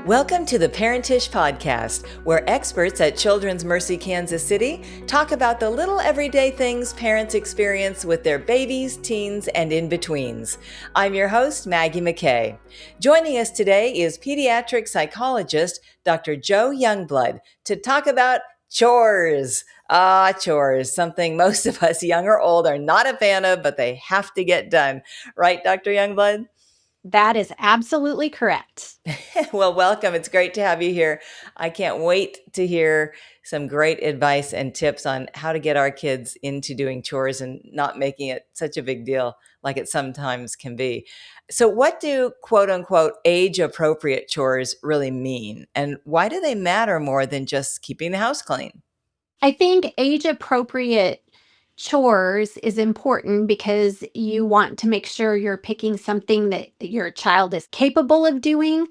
Welcome to the Parentish Podcast, where experts at Children's Mercy Kansas City talk about the little everyday things parents experience with their babies, teens, and in-betweens. I'm your host, Maggie McKay. Joining us today is pediatric psychologist Dr. Joe Youngblood to talk about chores. Chores, something most of us, young or old, are not a fan of, but they have to get done. Right, Dr. Youngblood? That is absolutely correct. Well, welcome. It's great to have you here. I can't wait to hear some great advice and tips on how to get our kids into doing chores and not making it such a big deal like it sometimes can be. So, what do quote unquote age appropriate chores really mean? And why do they matter more than just keeping the house clean? I think age appropriate chores is important because you want to make sure you're picking something that your child is capable of doing.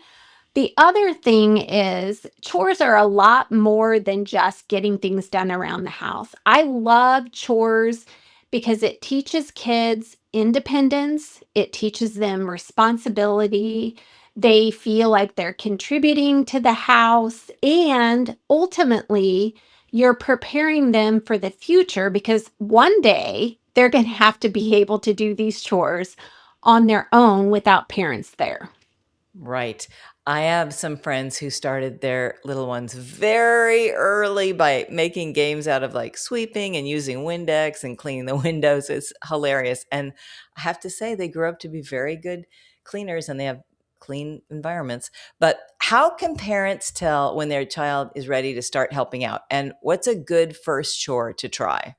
The other thing is chores are a lot more than just getting things done around the house. I love chores because it teaches kids independence, it teaches them responsibility. They feel like they're contributing to the house, and ultimately, you're preparing them for the future because one day they're going to have to be able to do these chores on their own without parents there. Right. I have some friends who started their little ones very early by making games out of like sweeping and using Windex and cleaning the windows. It's hilarious. And I have to say, they grew up to be very good cleaners and they have clean environments. But how can parents tell when their child is ready to start helping out? And what's a good first chore to try?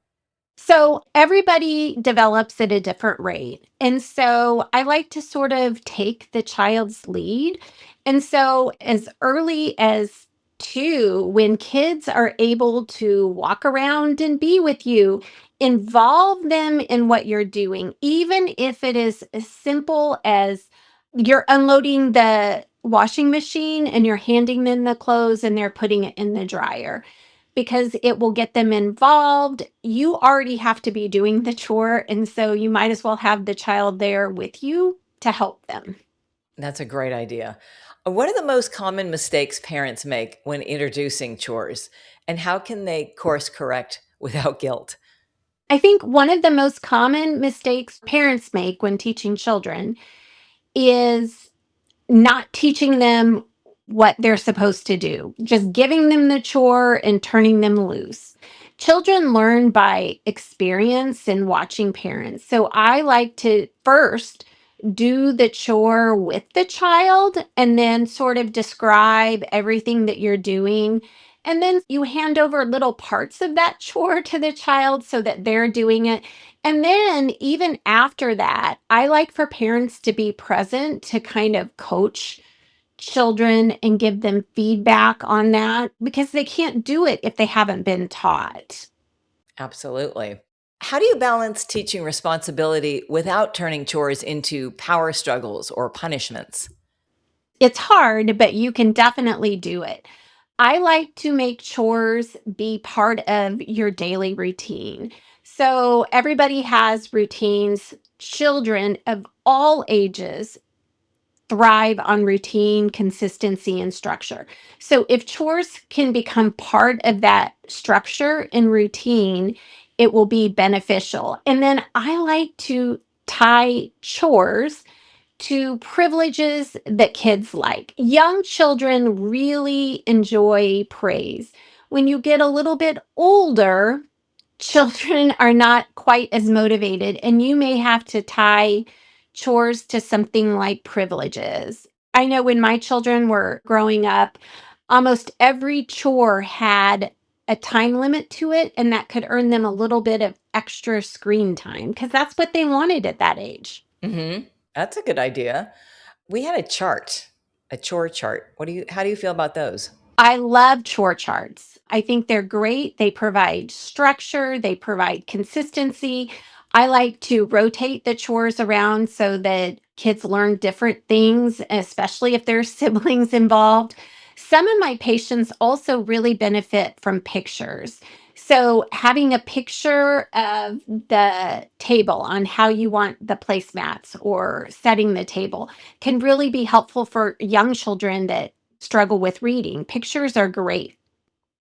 So everybody develops at a different rate. And so I like to sort of take the child's lead. And so as early as two, when kids are able to walk around and be with you, involve them in what you're doing, even if it is as simple as you're unloading the washing machine and you're handing them the clothes and they're putting it in the dryer because it will get them involved. You already have to be doing the chore, and so you might as well have the child there with you to help them. That's a great idea. What are the most common mistakes parents make when introducing chores? And how can they course correct without guilt? I think one of the most common mistakes parents make when teaching children is not teaching them what they're supposed to do, just giving them the chore and turning them loose. Children learn by experience and watching parents. So I like to first do the chore with the child and then sort of describe everything that you're doing. And then you hand over little parts of that chore to the child so that they're doing it. And then, even after that, I like for parents to be present to kind of coach children and give them feedback on that because they can't do it if they haven't been taught. Absolutely. How do you balance teaching responsibility without turning chores into power struggles or punishments? It's hard, but you can definitely do it. I like to make chores be part of your daily routine. So everybody has routines. Children of all ages thrive on routine, consistency, and structure. So if chores can become part of that structure and routine, it will be beneficial. And then I like to tie chores to privileges that kids like. Young children really enjoy praise. When you get a little bit older, children are not quite as motivated, and you may have to tie chores to something like privileges. I know when my children were growing up, almost every chore had a time limit to it, and that could earn them a little bit of extra screen time because that's what they wanted at that age. That's a good idea. We had a chore chart. How do you feel about those? I love chore charts. I think they're great. They provide structure, they provide consistency. I like to rotate the chores around so that kids learn different things, especially if there's siblings involved. Some of my patients also really benefit from pictures. So, having a picture of the table on how you want the placemats or setting the table can really be helpful for young children that struggle with reading, pictures are great.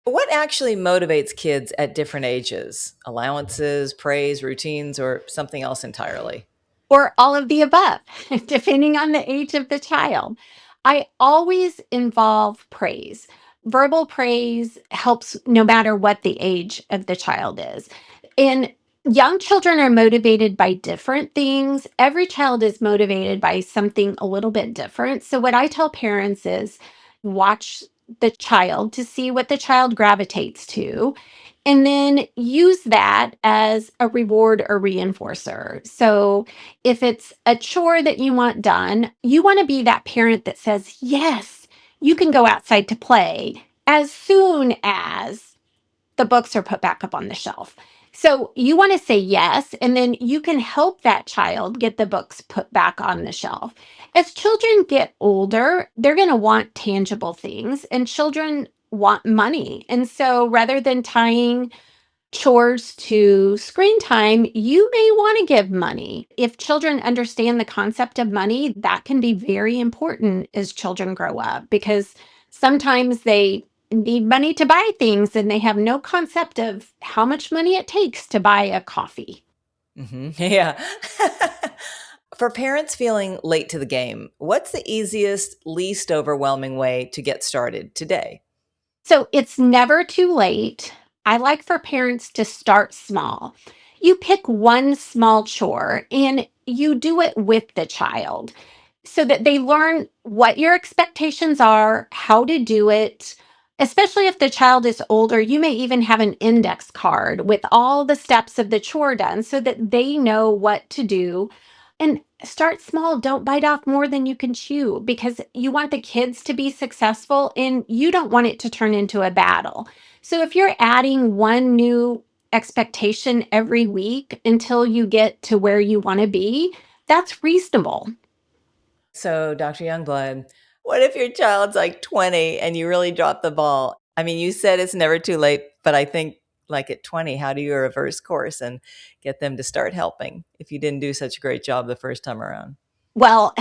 What actually motivates kids at different ages? Allowances, praise, routines, or something else entirely? Or all of the above, depending on the age of the child. I always involve praise. Verbal praise helps no matter what the age of the child is. And young children are motivated by different things. Every child is motivated by something a little bit different. So, what I tell parents is watch the child to see what the child gravitates to and then use that as a reward or reinforcer. So, if it's a chore that you want done, you want to be that parent that says, yes, you can go outside to play as soon as the books are put back up on the shelf. So you want to say yes, and then you can help that child get the books put back on the shelf. As children get older, they're going to want tangible things, and children want money. And so rather than tying chores to screen time, you may want to give money. If children understand the concept of money, that can be very important as children grow up because sometimes they need money to buy things and they have no concept of how much money it takes to buy a coffee. Yeah. For parents feeling late to the game, what's the easiest, least overwhelming way to get started today? So it's never too late. I like for parents to start small. You pick one small chore and you do it with the child so that they learn what your expectations are, how to do it. Especially if the child is older, you may even have an index card with all the steps of the chore done so that they know what to do. And start small. Don't bite off more than you can chew because you want the kids to be successful and you don't want it to turn into a battle. So if you're adding one new expectation every week until you get to where you want to be, that's reasonable. So, Dr. Youngblood, what if your child's like 20 and you really dropped the ball? I mean, you said it's never too late, but I think like at 20, how do you reverse course and get them to start helping if you didn't do such a great job the first time around? Well,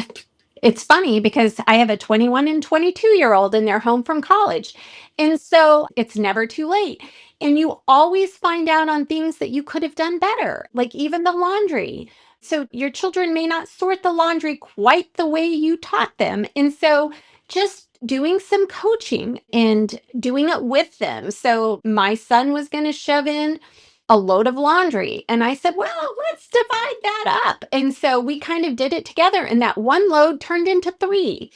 it's funny because I have a 21 and 22-year-old and they're home from college. And so it's never too late. And you always find out on things that you could have done better, like even the laundry. So your children may not sort the laundry quite the way you taught them. And so just doing some coaching and doing it with them. So my son was going to shove in a load of laundry. And I said, well, let's divide that up. And so we kind of did it together. And that one load turned into three.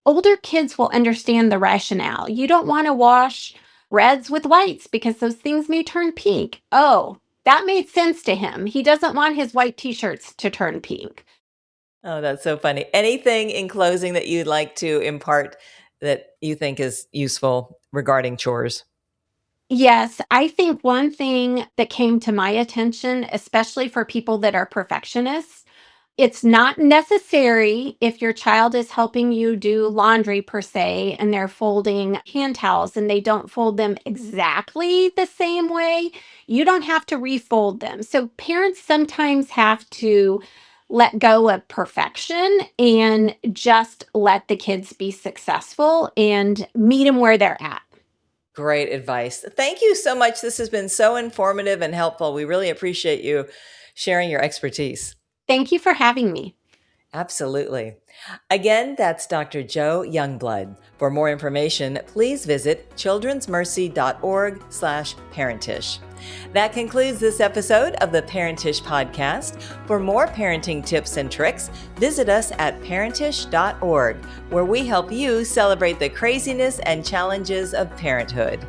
Older kids will understand the rationale. You don't want to wash reds with whites because those things may turn pink. Oh, that made sense to him. He doesn't want his white t shirts to turn pink. Oh, that's so funny. Anything in closing that you'd like to impart that you think is useful regarding chores? Yes, I think one thing that came to my attention, especially for people that are perfectionists, it's not necessary if your child is helping you do laundry per se and they're folding hand towels and they don't fold them exactly the same way. You don't have to refold them. So parents sometimes have to let go of perfection and just let the kids be successful and meet them where they're at. Great advice. Thank you so much. This has been so informative and helpful. We really appreciate you sharing your expertise. Thank you for having me. Absolutely. Again, that's Dr. Joe Youngblood. For more information, please visit childrensmercy.org/parentish. That concludes this episode of the Parentish podcast. For more parenting tips and tricks, visit us at parentish.org, where we help you celebrate the craziness and challenges of parenthood.